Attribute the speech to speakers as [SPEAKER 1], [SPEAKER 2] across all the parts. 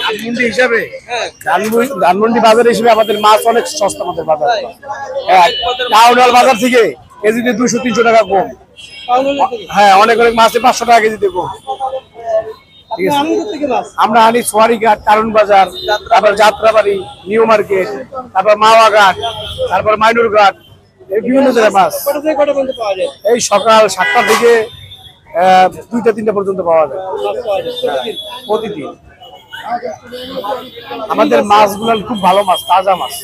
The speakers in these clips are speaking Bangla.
[SPEAKER 1] ধানমন্ডি হিসাবে ধানমন্ডি বাজার হিসেবে আমাদের মাছ অনেক সস্তা আমাদের বাজার। হ্যাঁ, টাউন হল বাজার থেকে কেজিতে 200-300 টাকা কম। হ্যাঁ, অনেক অনেক মাছে 500 টাকা কেজিতে কম। আমরা আনি সোয়ারিঘাট, কারণ বাজার, তারপর যাত্রাবাড়ি, নিউ মার্কেট, তারপর মাওয়া ঘাট, তারপর মাইনুর ঘাট, এই বিভিন্ন জায়গায় মাছ। এই সকাল 7টা থেকে 2টা-3টা পর্যন্ত পাওয়া যায় প্রতিদিন। আমাদের মাছগুলো খুব ভালো মাছ, তাজা মাছ।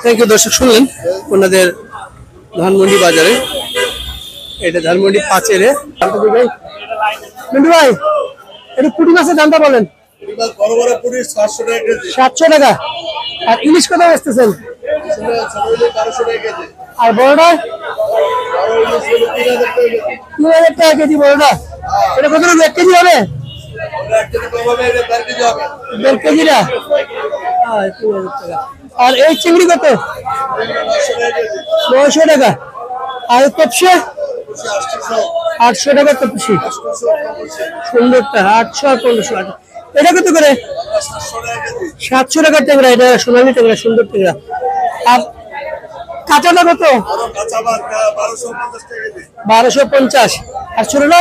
[SPEAKER 2] Thank you. দর্শক শুনলেন ওনাদের ধানমন্ডি বাজারে, এটা ধানমন্ডি 5-এ। মিন্টু ভাই, এটা পুঁটি মাছের দামটা বলেন। 700 টাকা। আর ইলিশ কত বেচতেছেন? আর বড়টা 3000 টাকা কেজি। বড়টা এটা কত 1 কেজি হবে? 1.5 কেজিটা 3000 টাকা। আর এই চিংড়ি কত? 900 টাকা। আর তপসে 800 টাকা। তপসি সুন্দরটা 800 আর 1500। এটা কত করে? 700 টাকার ট্যাংরা। এটা সোনালী ট্যাংরা, সুন্দর ট্যাংরা। আর কাঁচাটা কত? 1250। আর ছোটটা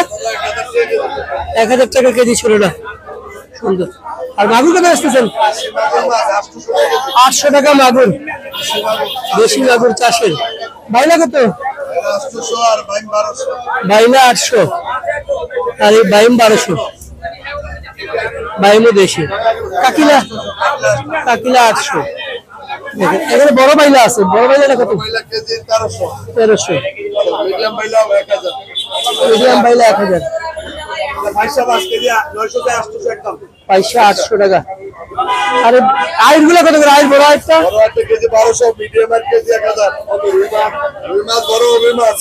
[SPEAKER 2] 1000 টাকা কেজি। ছোটটা সুন্দর। আর মাগুর কত আসতেছেন? 800 টাকা মাগুর, দেশি মাগুর চাষের। বাইলা কত? বাইলা 800 আর এই বাইম 1200। বাইমও দেশি। কাকিলা 800। দেখেন এখানে বড় বাইলা আছে। বড় বাইলাটা কত? 1300। মিডিয়াম বাইলা 1000। পয়সা 800 টাকা। আরে আইর গুলা কত করে? আইর বড় আইরটা
[SPEAKER 1] কেজি 1200, মিডিয়াম আর কেজি 1000। রুই মাছ বড় রুই মাছ,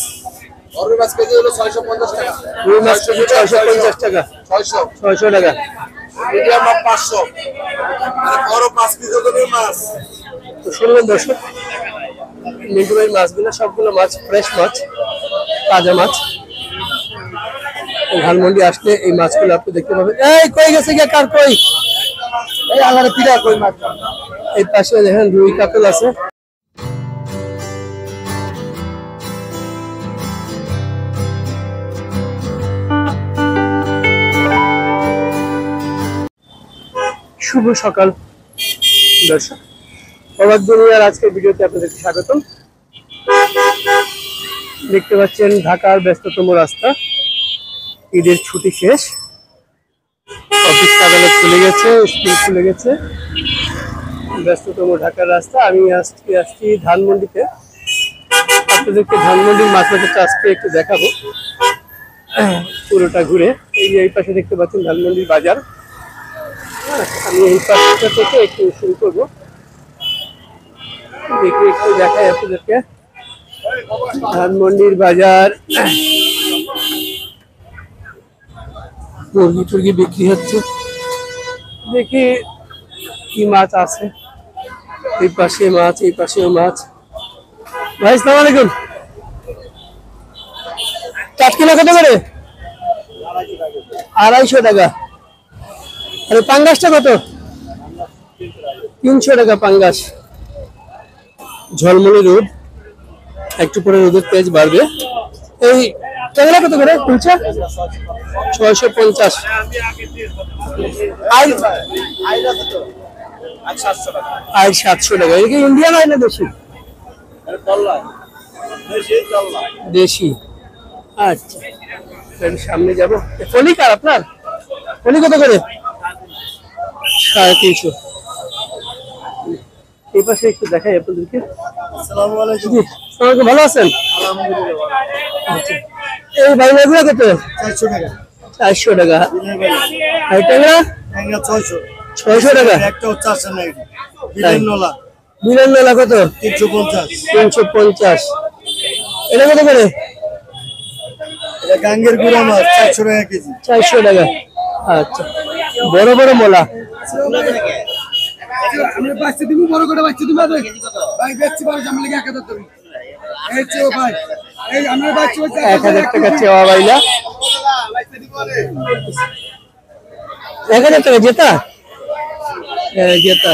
[SPEAKER 1] বড় মাছ কেজি হলো 650 টাকা।
[SPEAKER 2] রুই মাছ কেজি 650 টাকা। 600 টাকা।
[SPEAKER 1] মিডিয়াম 500। আর বড় 5 কেজি করে মাছ।
[SPEAKER 2] তো শুনলেন দর্শক, মিন্টু ভাইয়ের মাছগুলো সবগুলো মাছ ফ্রেশ মাছ, তাজা মাছ। ধানমন্ডি আসলে এই মাছগুলো আপনি দেখতে পাবেন। এই কই গেছে গিয়ে কার কই? এই আলাদা পিড়া কই মাছ। এই পাশে দেখেন রুই কাতল আছে। শুভ সকাল দর্শক, অবাক দুনিয়ার আজকের ভিডিওতে আপনাদেরকে স্বাগতম। দেখতে পাচ্ছেন ঢাকার ব্যস্ততম রাস্তা। ঈদের ছুটি শেষ, অফিস আদালত খুলে গেছে, স্কুল খুলে গেছে, ব্যস্ততম ঢাকার রাস্তা। আমি আজকে আসছি ধানমন্ডিতে। আপনাদেরকে ধানমন্ডির মাছ বাজারটা আজকে একটু দেখাবো পুরোটা ঘুরে। এই পাশে দেখতে পাচ্ছেন ধানমন্ডির বাজার। আমি এই পাশটা থেকে একটু শুরু করবো, দেখে একটু দেখাই আপনাদেরকে ধানমন্ডির বাজার। মুরগি টুরগি বিক্রি হচ্ছে, দেখি কি মাছ আছে। এই পাশে মাছ, এই পাশেও মাছ। ভাই আসসালামু আলাইকুম। কাটকিলা কত করে? 250 টাকা। আর পাঙ্গাসটা কত? 300 টাকা পাঙ্গাস। ঝলমলে রোদ, একটু পরে রোদের তেজ বাড়বে। এই ট্যাংরা কত করে? 650। আর 700 টাকা। এটা কি ইন্ডিয়ান হয় না দেশি? দেশি। আচ্ছা, সামনে যাবো। ফলি কার আপনার? ফলি কত করে? 350। এই পাশে একটু দেখাই আপনাদেরকে।
[SPEAKER 1] আসসালামু আলাইকুম।
[SPEAKER 2] ভালো আছেন?
[SPEAKER 1] আলহামদুলিল্লাহ।
[SPEAKER 2] এই বাইলাগুলো কত?
[SPEAKER 1] 400 টাকা।
[SPEAKER 2] 400 টাকা। আর ট্যাংরা? 600 টাকা।
[SPEAKER 1] একটা 400 নাই। বিলেনলা
[SPEAKER 2] কত?
[SPEAKER 1] 350।
[SPEAKER 2] 350। এটা কত করে?
[SPEAKER 1] এটা গাঙ্গের গুড়া মাছ 400 টাকা কেজি।
[SPEAKER 2] 400 টাকা। আচ্ছা, বড় বড় মোলা।
[SPEAKER 1] আমরা বাচ্চা দিব, বড় করে বাচ্চা দিব ভাই। বেচছি বড় জামলে 1000 দেব। এই চেও ভাই, এই আমরা বাচ্চা
[SPEAKER 2] 1000 টাকা চেওয়া বাইলা। 1000 টাকা জেতা, জেতা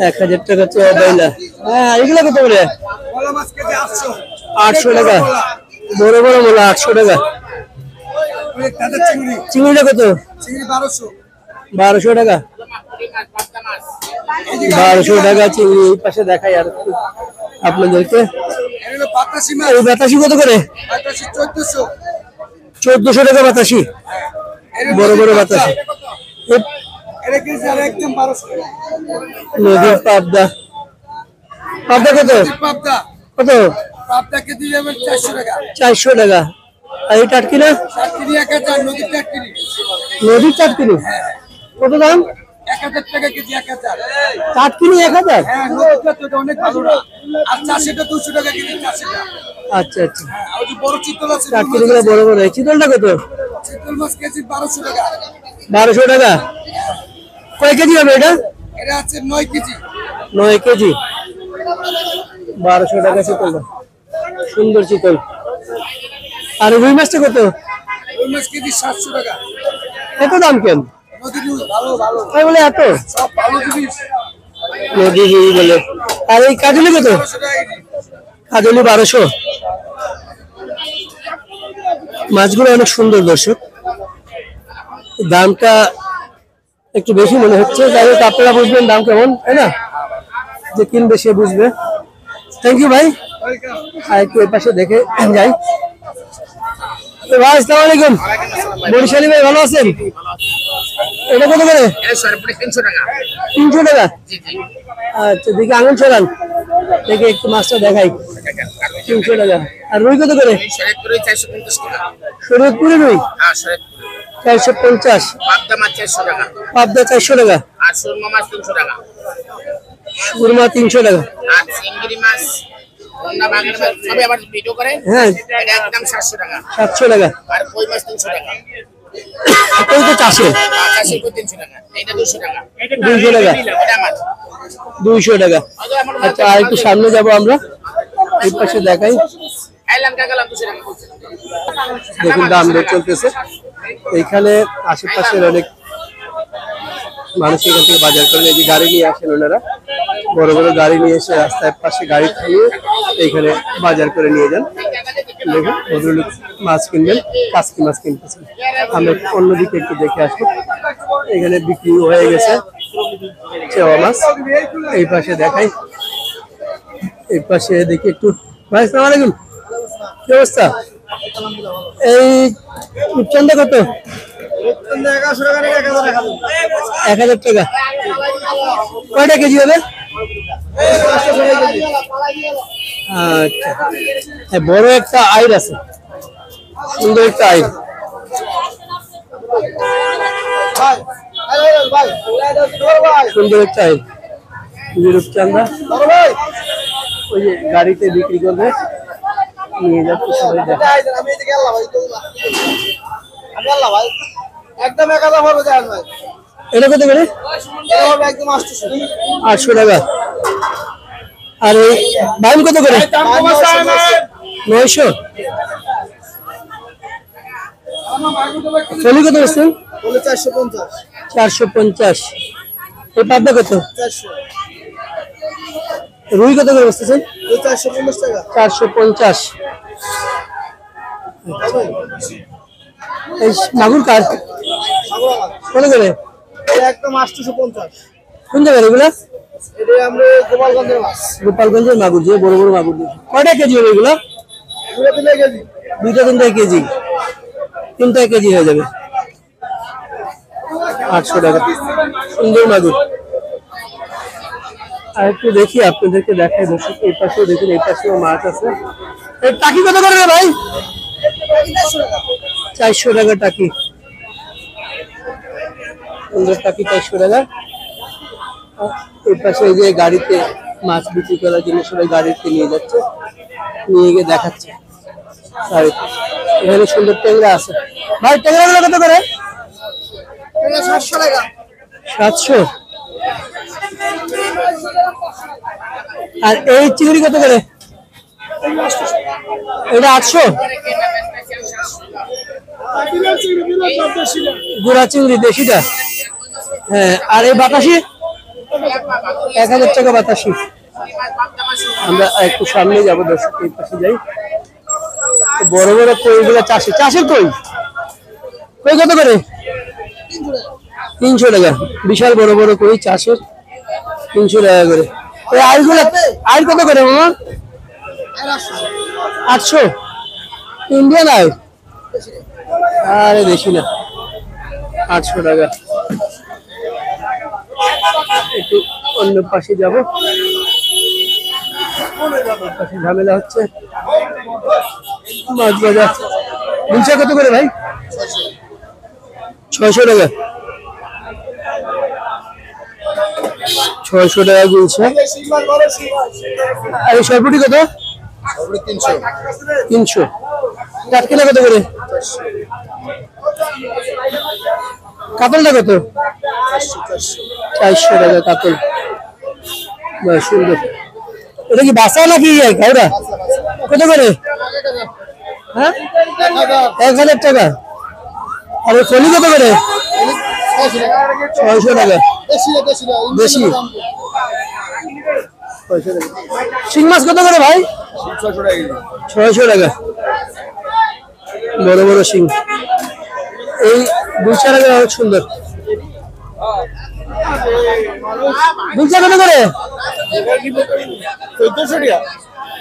[SPEAKER 2] 1000 টাকা চেয়ে বাইলা। হ্যাঁ এগুলো কত করে? 800 টাকা, বড় বড় মোলা 800 টাকা। চিংড়িটা কত? 1200 টাকা, 1200 টাকা চিংড়ি। এই পাশে দেখাই আর আপনাদেরকে। এই বাতাসি কত করে? 1400 টাকা বাতাসি, বড় বড় বাতাসি। নদীর পাবদা, পাবদা কত? কত? 400 টাকা। আর এই টাটকি না? নদীর টাটকিনি কত দাম?
[SPEAKER 1] 1000 টাকা কেজি। 1000
[SPEAKER 2] টাটকিনি 1000?
[SPEAKER 1] হ্যাঁ, অনেক ভালো না। আর 400টা 200 টাকা কেজি। 400টা।
[SPEAKER 2] আচ্ছা আচ্ছা,
[SPEAKER 1] ওই যে বড় চিতল আছে,
[SPEAKER 2] টাটকিনি গুলো বড় বড়। চিতলটা কত?
[SPEAKER 1] চিতল মাছ কেজি 1200 টাকা।
[SPEAKER 2] 1200 টাকা। কয় কেজি হবে এটা?
[SPEAKER 1] এটা আছে 9 কেজি।
[SPEAKER 2] 9 কেজি, 1200 টাকা চিতলটা, সুন্দর চিতল। আর রুই মাছটা কত?
[SPEAKER 1] রুই মাছ কেজি 700 টাকা।
[SPEAKER 2] এত দাম কেন?
[SPEAKER 1] নদীর রুই ভালো ভালো,
[SPEAKER 2] তাই বলে এত?
[SPEAKER 1] সব ভালো জিনিস।
[SPEAKER 2] নদীর রুই বলে। আর এই কাজলি কত?
[SPEAKER 1] 1200 টাকা কেজি।
[SPEAKER 2] কাজলি 1200। মাছগুলো অনেক সুন্দর দর্শক, দামটা একটু বেশি মনে হচ্ছে। যাই হোক আপনারা বুঝবেন দাম কেমন, তাই না? যে কিনবে সে বুঝবে। থ্যাংক ইউ ভাই। আর একটু এর পাশে দেখে যাই। তো ভাই আসসালামু আলাইকুম। বরিশালী ভাই ভালো আছেন? এটা কত করে?
[SPEAKER 1] 300 টাকা।
[SPEAKER 2] 300 টাকা। আচ্ছা দেখি আঙুল ছড়ান, দেখে একটু মাছটা দেখাই। 300 টাকা। আর রুই কত করে?
[SPEAKER 1] শরীয়তপুরে 450 টাকা।
[SPEAKER 2] শরীয়তপুরে রুই
[SPEAKER 1] হ্যাঁ, শরীয়তপুরে
[SPEAKER 2] 450।
[SPEAKER 1] পাবদা মাছ 400 টাকা।
[SPEAKER 2] পাবদা 400 টাকা।
[SPEAKER 1] আর সুরমা মাছ 300 টাকা।
[SPEAKER 2] সুরমা 300 টাকা।
[SPEAKER 1] আর চিংড়ি মাছ, অন্য বাগের মাছ সবে আবার ভিডিও করে।
[SPEAKER 2] হ্যাঁ,
[SPEAKER 1] এটা একদম 700 টাকা।
[SPEAKER 2] 700 টাকা।
[SPEAKER 1] আর কই মাছ 300 টাকা।
[SPEAKER 2] ওই তো চাষের।
[SPEAKER 1] আকাশে কই 300 টাকা। এটা 200 টাকা।
[SPEAKER 2] 200 টাকা।
[SPEAKER 1] এটা আমার
[SPEAKER 2] 200 টাকা। আচ্ছা আর একটু সামনে যাব আমরা, এই পাশে দেখাই।
[SPEAKER 1] আইলাম কাকালাম 200 টাকা বলছে।
[SPEAKER 2] দেখুন দাম দর চলতেছে এইখানে। আশেপাশের অনেক মানুষ এখান থেকে বাজার করেন। এই যে গাড়ি নিয়ে আসেন ওনারা, বড় বড় গাড়ি নিয়ে এসে রাস্তার পাশে গাড়ি থামিয়ে এইখানে বাজার করে নিয়ে যান। দেখুন ভদ্রলোক মাছ কিনবেন, কাসকি মাছ কিনতেছেন। আমরা অন্যদিকে একটু দেখে আসবো। এখানে বিক্রি হয়ে গেছে চেওয়া মাছ। এই পাশে দেখাই, এই পাশে দেখি একটু। ভাই আসসালামু আলাইকুম, কি অবস্থা? এই রূপচাঁদা কত? 1000 টাকা। কয়টা কেজি হবে? আচ্ছা, বড় একটা আইর আছে, সুন্দর একটা আইর। সুন্দর একটা আইর, রূপচাঁদা। ওই যে গাড়িতে বিক্রি করবে, নিয়ে যাচ্ছে সবাই।
[SPEAKER 1] একদম 1000 হবে দেন ভাই।
[SPEAKER 2] এটা কত করে?
[SPEAKER 1] এটা হবে একদম 800 টাকা।
[SPEAKER 2] 800 টাকা। আর এই বাইম কত করে? 900। ফলি কত বেচছেন?
[SPEAKER 1] বলে 450।
[SPEAKER 2] 450। এই পাবদা কত?
[SPEAKER 1] 400।
[SPEAKER 2] রুই কত করে বেচতেছেন?
[SPEAKER 1] 450 টাকা।
[SPEAKER 2] 450। এই মাগুর কার কত করে?
[SPEAKER 1] এটা একদম 850।
[SPEAKER 2] কোন জায়গায় এগুলা?
[SPEAKER 1] এটা আমরা গোপালগঞ্জের মাছ।
[SPEAKER 2] গোপালগঞ্জের মাগুর, যে বড় বড় মাগুর। কয়টা কেজি হবে এগুলা?
[SPEAKER 1] এগুলো 2 কেজি।
[SPEAKER 2] 2-3 কেজি, 3 কেজি হয়ে যাবে। 800 টাকা, সুন্দর মাগুর। আর একটু দেখি আপনাদেরকে দেখাই দর্শক। এই পাশেও দেখুন, এই পাশেও মাছ আছে। এই টাকি কত করে রে ভাই? 400 টাকা টাকি। সুন্দর টাকি 400 টাকা। এই পাশে এই যে গাড়িতে মাছ বিক্রি করার জন্য সবাই গাড়িতে নিয়ে যাচ্ছে, নিয়ে গিয়ে দেখাচ্ছে। আর এখানে সুন্দর ট্যাংরা আছে। ভাই ট্যাংরা গুলো কত করে?
[SPEAKER 1] 700 টাকা।
[SPEAKER 2] 700। আর এই চিংড়ি কত করে? এটা 800। গুড়া চিংড়ি দেশিটা। হ্যাঁ, আর এই বাতাসি 1000 টাকা বাতাসি। আমরা একটু সামনে যাবো, দর্শক এই পাশে যাই। বড় বড় কইগুলো চাষের কই কত করে? 300 টাকা। বিশাল বড় বড় কই চাষের, 300 টাকা করে। এই আইগুলো আই কত করে মামা? 800। Indian I? আরে বেশি না, 800 টাকা। একটু অন্য পাশে যাবো, পাশে ঝামেলা হচ্ছে। মাছ বাজার গুলশা কত করে ভাই? 600 টাকা। 600 টাকা গুলশা। আর সরপুটি কত? 300। টাটকিনা কত করে? কাতলটা কত? 400 টাকা কাতল। বাহ, সুন্দর। এটা কি বাসা নাকি ঘাওড়া? কত করে? হ্যাঁ, 1000 টাকা। আর ফলি কত করে? 600 টাকা। দেশি। শিং মাছ কত করে ভাই? 600 টাকা। বড় বড় শিং। এই গুলশা টাকা অনেক সুন্দর। গুলশা কত করে?
[SPEAKER 1] 1400 টাকা।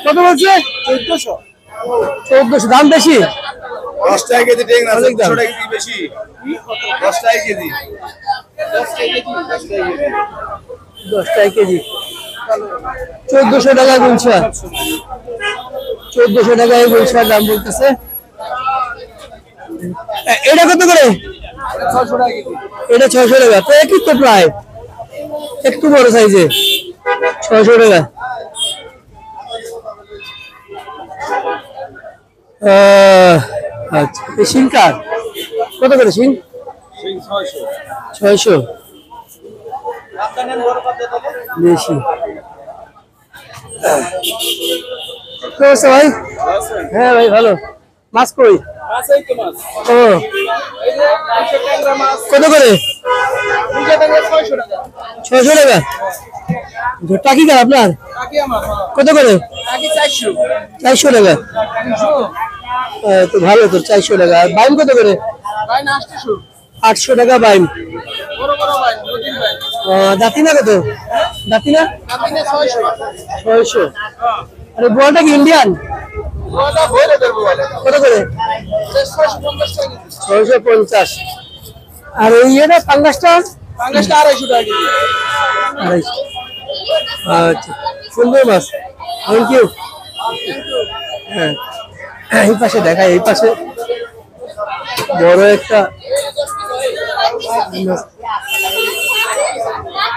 [SPEAKER 2] কত বলছে? 1400। দাম বেশি।
[SPEAKER 1] 10 টাকা কেজি টেক না, 1400 টাকা কেজি বেশি। 10 টাকা কেজি।
[SPEAKER 2] 10 টাকা কেজি। 1400 টাকা গুলশা। 1400 টাকায় গুলশার দাম বলতেছে। এটা কত করে?
[SPEAKER 1] 600 টাকা কেজি।
[SPEAKER 2] এটা 600 টাকা। তো একই তো প্রায়, একটু বড় সাইজে। 600 টাকা। আচ্ছা, এই শিং কার কত করে? শিং 600। বেশি। কি অবস্থা ভাই? হ্যাঁ ভাই ভালো। মাছ কই? ও, কত করে? 600 টাকা। টাকি কার আপনার? কত করে? 400 টাকা। তো ভালো, তো 400 টাকা। আর বাইম কত করে? 800 টাকা বাইম। দাতিনা কত? দাতিনা 600। আরে বড়টা কি ইন্ডিয়ান? কত করে? 650। আর ওই ইয়েটা পাঙ্গাসটা? 250 টাকা কেজি। 250। আচ্ছা, সুন্দর মাছ। Thank you. হ্যাঁ, এই পাশে দেখায়, এই পাশে বড় একটা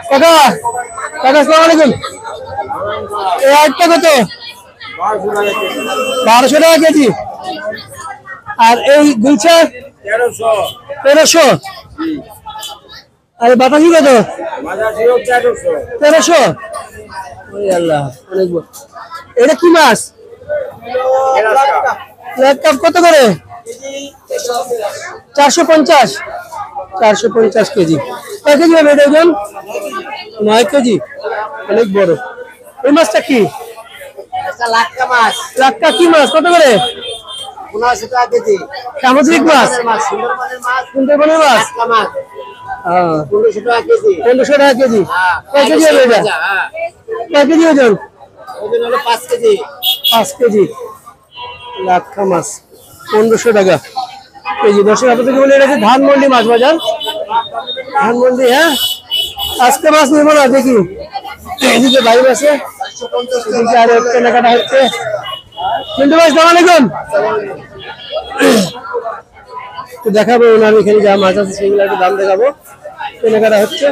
[SPEAKER 2] কাকা। কাকা আসসালামু আলাইকুম। এই আটটা কত? 1200 টাকা কেজি। আর এই গুলশা 1300। আর বাতাসি কত? 1300। ওই আল্লাহ, অনেক বড়। এটা কি মাছ? ব্ল্যাক কাপ কত করে? 450। 450 কেজি। কয় কেজি হবে এটা ওজন? 9 কেজি। অনেক বড়। এই মাছটা কি?
[SPEAKER 3] লাক্কা মাছ।
[SPEAKER 2] লাক্কা কি মাছ? কত করে?
[SPEAKER 3] 1500 টাকা কেজি।
[SPEAKER 2] সামুদ্রিক মাছ?
[SPEAKER 3] সুন্দরবনের মাছ।
[SPEAKER 2] সুন্দরবনের মাছ।
[SPEAKER 3] লাক্কা মাছ। 1500 টাকা কেজি।
[SPEAKER 2] 1500 টাকা কেজি। কয় কেজি হবে এটা? কয় কেজি ওজন?
[SPEAKER 3] ওজন হলো 5 কেজি।
[SPEAKER 2] 5 কেজি। লাক্কা মাছ 1500 টাকা কেজি। দর্শক আপনাদেরকে বলে রাখি, ধানমন্ডি মাছ বাজার, ধানমন্ডি। হ্যাঁ, আজকে মাছ নেবো না, দেখি এদিকে বাইর আছে, এদিকে আর কেনাকাটা হচ্ছে। কিন্তু ভাই আসসালামু আলাইকুম। তো দেখাবো ওনার এখানে যা মাছ আছে সেগুলো একটু দাম দেখাবো। কেনাকাটা হচ্ছে,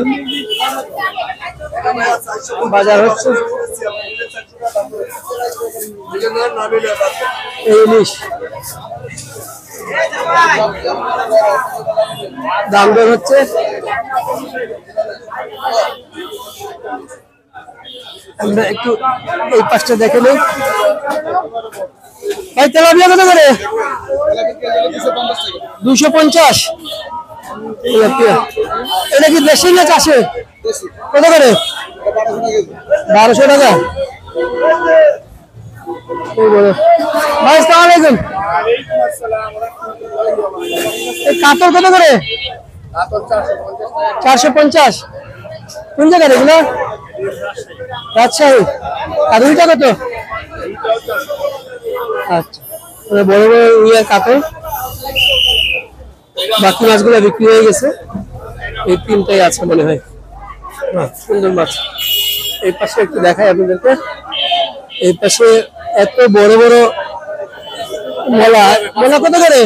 [SPEAKER 2] বাজার হচ্ছে। এই ইলিশ দাম দর হচ্ছে। আমরা একটু এই পাশটা দেখে নেই। ভাই তেলাপিয়া কত করে? 250 তেলাপিয়া। এটা কি দেশি না চাষে? কত করে? 1200 টাকা। ভাই আসসালামু আলাইকুম। এই কাতল কত করে? 450। কোন জায়গার এগুলো? রাজশাহী। আর রুইটা কত? আচ্ছা, বড় বড় রুই আর কাতল। বাকি মাছগুলো বিক্রি হয়ে গেছে, এই তিনটাই আছে মনে হয়। সুন্দর মাছ। এই পাশে একটু দেখাই আপনাদেরকে। এই পাশে এত বড় বড় মলা। মলা কত করে?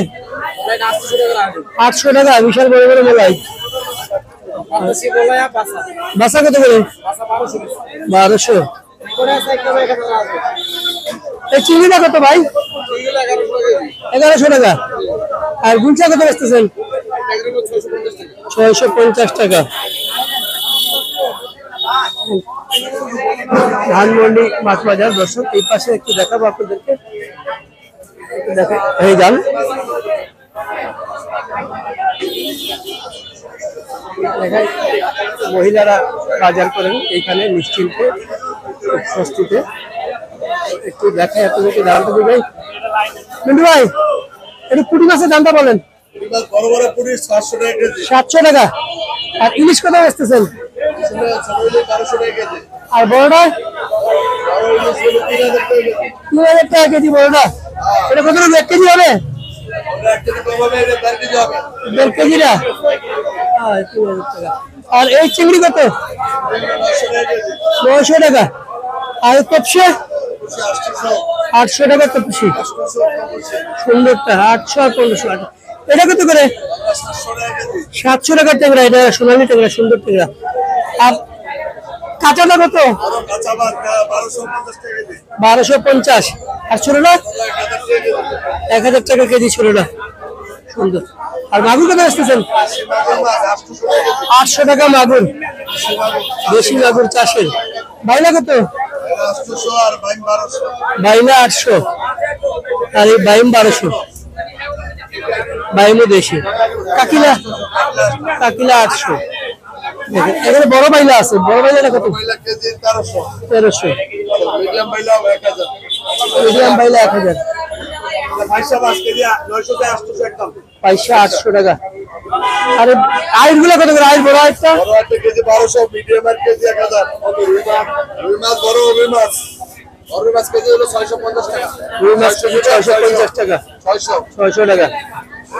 [SPEAKER 2] 800 টাকা। বিশাল বড় বড় মলাই। বাসা কত করে? 1200। এই চিংড়িটা কত ভাই? 1100 টাকা। আর গুলচা কত বেচতেছেন? 650 টাকা। ধানমন্ডি মাছ বাজার দর্শক। এই পাশে একটু দেখাবো আপনাদেরকে। এই যান, মহিলারা বাজার করেন এইখানে নিশ্চিন্তে, স্বস্তিতে। একটু দেখাই আপনাদেরকে দামটা দিই। মিন্টু ভাই, একটু পুঁটি মাছের দামটা বলেন। 700 টাকা। আর ইলিশ কত বেচতেছেন? আর বড়টা? 3000 টাকা কেজি বড়টা। এটা কত? 1 কেজি হবে? 1.5 কেজিটা? 3000 টাকা। আর এই চিংড়ি কত? 900 টাকা। আর তপসি? 800 টাকা তপসি। সুন্দরটা 800 আর 1500। এটা কত করে? 700 টাকার ট্যাংরা। এটা সোনালি ট্যাংরা, সুন্দর ট্যাংরা। আর কাঁচাটা কত? 1250। আর ছোটটা? 1000 টাকা কেজি ছোটটা। সুন্দর। আর মাগুর কত আসতেছেন? 800 টাকা মাগুর। দেশি মাগুর চাষের। বাইলা কত? বাইলা 800। আর এই বাইম 1200। বাইমও দেশি। কাকিলা? কাকিলা 800। এখানে বড় বাইলা আছে। বড় বাইলাটা কত? 1300। মিডিয়াম বাইলা 1000। পয়সা 800 টাকা। আরে আইর গুলা কত করে? আইর বড় আইরটা?
[SPEAKER 3] কেজি 1200, মিডিয়াম আর কেজি 1000। রুই মাছ বড় রুই মাছ। রুই মাছ কেজি হলো 650 টাকা।
[SPEAKER 2] রুই মাছ কেজি 650 টাকা। 600 টাকা।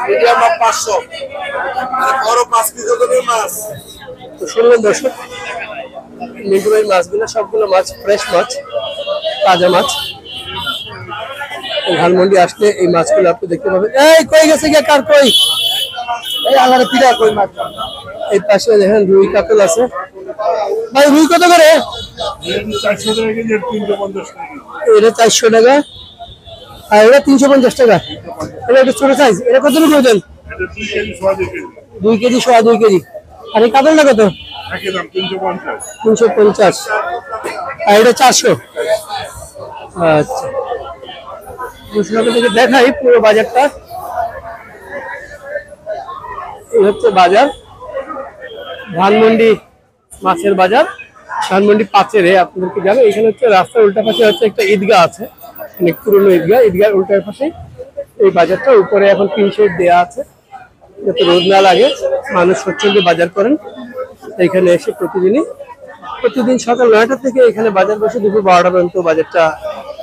[SPEAKER 3] মিডিয়াম মাছ 500। আর বড় 5 কেজি রুই মাছ।
[SPEAKER 2] তো শুনলেন দর্শক, মিন্টু ভাই মাছগুলো সবগুলো মাছ ফ্রেশ মাছ, তাজা মাছ। ধানমন্ডি আসলে এই মাছগুলো আপনি দেখতে পাবেন। এই কই গেছে গিয়া কার কই? এই আলাদা পিড়া কই মাছ। এই পাশে দেখেন রুই কাতল আছে। ভাই রুই কত করে?
[SPEAKER 1] 400 টাকা কেজি, 350 টাকা।
[SPEAKER 2] এটা 400 টাকা। আর এটা 350 টাকা। এটা একটু ছোট সাইজ। এটা কত করে ওজন?
[SPEAKER 1] এটা 2 কেজি, 2.5 কেজি।
[SPEAKER 2] 2 KG, 2.5 KG. আর এই কাতলটা কত?
[SPEAKER 1] একই দাম 350।
[SPEAKER 2] 350। আর এটা 400। আচ্ছা, আপনাদেরকে দেখাই পুরো বাজারটা। এই হচ্ছে বাজার, ধানমন্ডি মাছের বাজার। ধানমন্ডি পাচেরে আপনাদেরকে যাবে। এখানে হচ্ছে রাস্তার উল্টা পাশে হচ্ছে একটা ঈদগাহ আছে, অনেক পুরনো ঈদগাহ। ঈদগাহ উল্টার পাশে এই বাজারটা। উপরে এখন টিন শেড দেওয়া আছে যাতে রোদ না লাগে, মানুষ স্বচ্ছন্দে বাজার করেন। এখানে এসে প্রতিদিন সকাল 9টা থেকে এখানে বাজার বসে দুপুর 12টা পর্যন্ত বাজারটা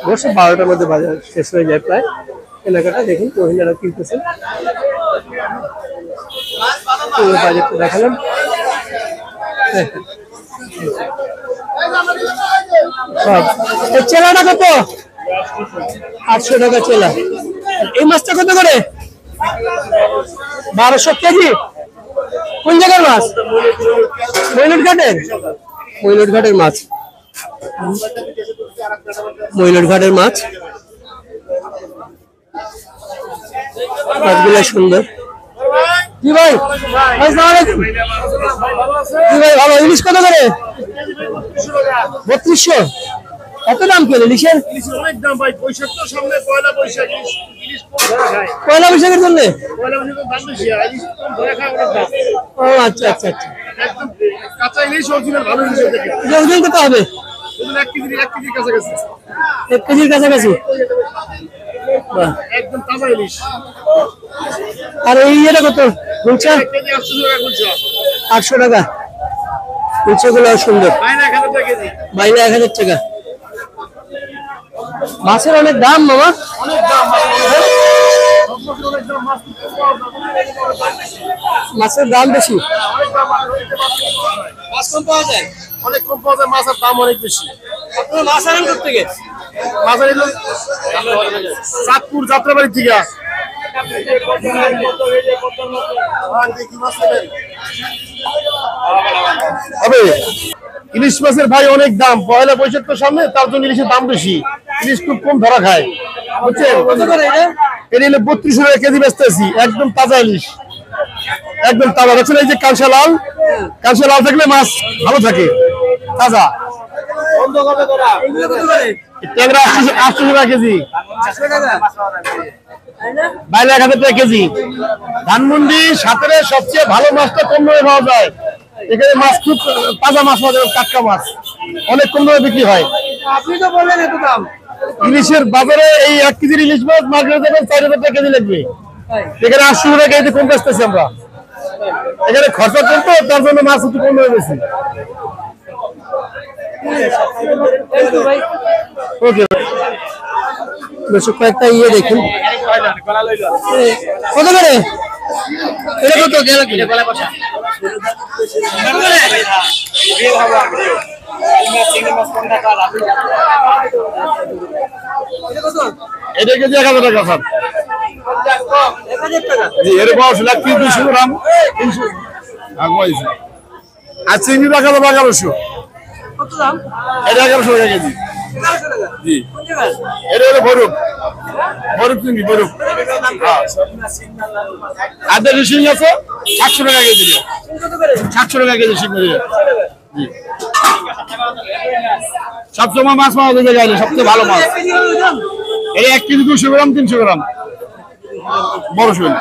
[SPEAKER 2] বসে। 12টার মধ্যে বাজার শেষ হয়ে যায় প্রায়। কেনাকাটা দেখুন মহিলারা কিনতেছেন। বাজারটা দেখালাম। চেলাটা কত? 800 টাকা চেলা। এই মাছটা কত করে? 1200 কেজি। কোন জায়গার মাছ? মইলট ঘাটের মাছ। মইলট ঘাটের মাছ। মাছগুলো সুন্দর। জি ভাই, আসসালামু আলাইকুম। জি ভাই ভালো। ইলিশ কত করে? 3200। এত দাম কেন ইলিশের?
[SPEAKER 1] অনেক দাম ভাই, বৈশাখ তো সামনে, পয়লা বৈশাখ, ইলিশ কম ধরা খায়।
[SPEAKER 2] পয়লা বৈশাখের জন্য?
[SPEAKER 1] পয়লা বৈশাখের দাম বেশি, আর ইলিশ কম ধরা খায়, অনেক দাম।
[SPEAKER 2] ও আচ্ছা আচ্ছা আচ্ছা।
[SPEAKER 1] একদম কাঁচা ইলিশ অরিজিনাল ভালো ইলিশ থেকে।
[SPEAKER 2] ওজন কত হবে?
[SPEAKER 1] ওজন 1 কেজির কাছাকাছি।
[SPEAKER 2] 1 কেজির কাছাকাছি। বাহ,
[SPEAKER 1] একদম তাজা ইলিশ।
[SPEAKER 2] আর এই এটা কত? গুলছা
[SPEAKER 1] 1 কেজি 800 টাকা গুলছা।
[SPEAKER 2] 800 টাকা। গুলছাগুলো সুন্দর।
[SPEAKER 1] বাইনা 1000 টাকা কেজি।
[SPEAKER 2] বাইরে 1000 টাকা। মাছের অনেক দাম মামা।
[SPEAKER 1] অনেক দাম সব মাছের অনেক দাম, মাছ খুব কম দাম।
[SPEAKER 2] মাছের দাম বেশি।
[SPEAKER 1] অনেক দাম, মাছ কম পাওয়া যায়, অনেক কম পাওয়া যায়, মাছের দাম অনেক বেশি।
[SPEAKER 2] আপনারা মাছ আনেন কোথা থেকে?
[SPEAKER 1] মাছের এলো চাঁদপুর যাত্রাবাড়ি থেকে। হবে ইলিশ মাছের ভাই অনেক দাম, পয়লা বৈশাখ তো সামনে, তার জন্য ইলিশের দাম বেশি। ইলিশ খুব কম ধরা খায়, বুঝছেন? এটা হলো 32 টাকা কেজি বেচতেছি, একদম তাজা ইলিশ, একদম তাজা। দেখছেন এই যে কালসা লাল, কালসা লাল থাকলে মাছ ভালো থাকে, তাজা। ট্যাংরা 800 টাকা কেজি, বাইরে 1000 টাকা কেজি। ধানমন্ডি সাথে সবচেয়ে ভালো মাছটা কম দামে পাওয়া যায়। এখানে মাছ খুব তাজা মাছ পাওয়া যায়, টাটকা মাছ অনেক কম দামে বিক্রি হয়।
[SPEAKER 2] আপনি তো বললেন এত দাম।
[SPEAKER 1] ইলিশের বাজারে এই 1 কেজির ইলিশ মাছ মার্কেটে যাবেন 4000 টাকা কেজি লাগবে, এখানে 800 টাকা কেজি কম বেচতেছি আমরা। এখানে খরচা কম তো, তার জন্য মাছ একটু কম হয়ে গেছে। ওকে
[SPEAKER 2] দর্শক কয়েকটা ইয়ে দেখুন কত করে? এটা কত?
[SPEAKER 1] এটা কেজি 1000 টাকা স্যার।
[SPEAKER 2] 1000 টাকা।
[SPEAKER 1] জি, এর বয়স লাগবে 200 গ্রাম 300 আগুয়াইছে। আর চিংড়ি রাখা যাবে 1100।
[SPEAKER 2] কত দাম?
[SPEAKER 1] এটা 1100 টাকা কেজি।
[SPEAKER 2] 1100 টাকা।
[SPEAKER 1] জি,
[SPEAKER 2] কোন জায়গায়?
[SPEAKER 1] এটা হলো বরফ, বরফ চিংড়ি, বরফ। আর দেশি শিং আছে 700 টাকা কেজি।
[SPEAKER 2] কত করে?
[SPEAKER 1] 700 টাকা কেজি শিং। জি, সবসময় মাছ পাওয়া যায় জায়গায়, সবচেয়ে ভালো মাছ। এই 1 কেজি 200 গ্রাম 300 গ্রাম বড় শৈল।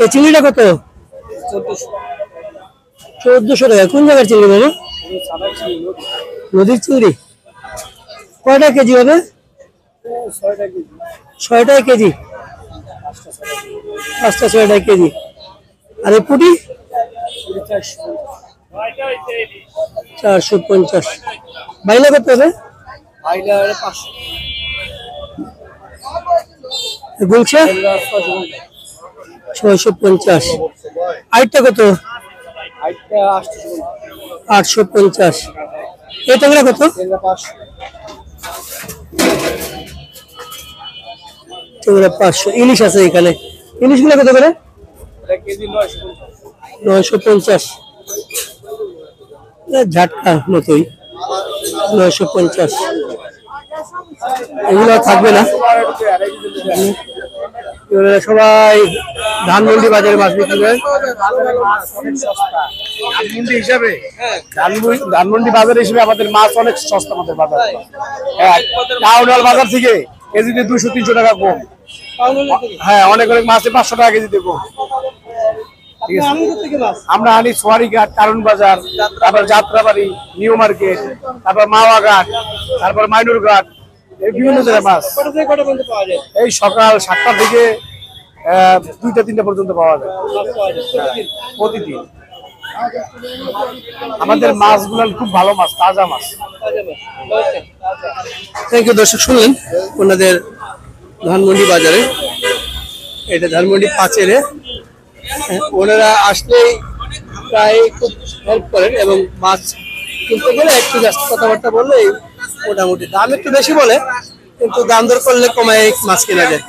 [SPEAKER 2] এই চিংড়িটা কত? 1400 টাকা। কোন জায়গার চিংড়ি বাবু? নদীর চিংড়ি। কয়টা কেজি হবে? 6 টাকা কেজি। 5টা 6 টাকা কেজি। আর এই পুঁটি? 450। বাইলা কত হবে? গুলশা 650। আইটটা কত? 850। এই ট্যাংরা কত? ট্যাংরা 500। ইলিশ আছে এখানে, ইলিশগুলো কত করে? 950। ঝাটকা মতোই 950। এগুলো থাকবে না। এগুলো সবাই ধানমন্ডি বাজারে মাছ বিক্রি করে।
[SPEAKER 1] ধানমন্ডি হিসাবে, ধানমন্ডি বাজার হিসেবে আমাদের মাছ অনেক সস্তা, আমাদের বাজার। হ্যাঁ, টাউন হল বাজার থেকে কেজিতে 200-300 টাকা কম। হ্যাঁ, অনেক অনেক মাছে 500 টাকা কেজিতে কম। ঠিক আছে, আমরা আনি সোয়ারিঘাট, কারণ বাজার, তারপর যাত্রাবাড়ি, নিউ মার্কেট, তারপর মাওয়া ঘাট, তারপর মাইনুর ঘাট, এই বিভিন্ন জায়গায় মাছ। এই সকাল 7টা থেকে 2টা-3টা পর্যন্ত পাওয়া যায় প্রতিদিন। আমাদের মাছগুলো খুব ভালো মাছ, তাজা মাছ।
[SPEAKER 2] Thank you. দর্শক শুনলেন ওনাদের ধানমন্ডি বাজারে, এটা ধানমন্ডি 5-এর। ওনারা আসলেই প্রায় খুব হেল্প করেন এবং মাছ কিনতে গেলে একটু জাস্ট কথাবার্তা বললে মোটামুটি দাম একটু বেশি বলে, কিন্তু দাম দর করলে কমায় মাছ কেনা যায়।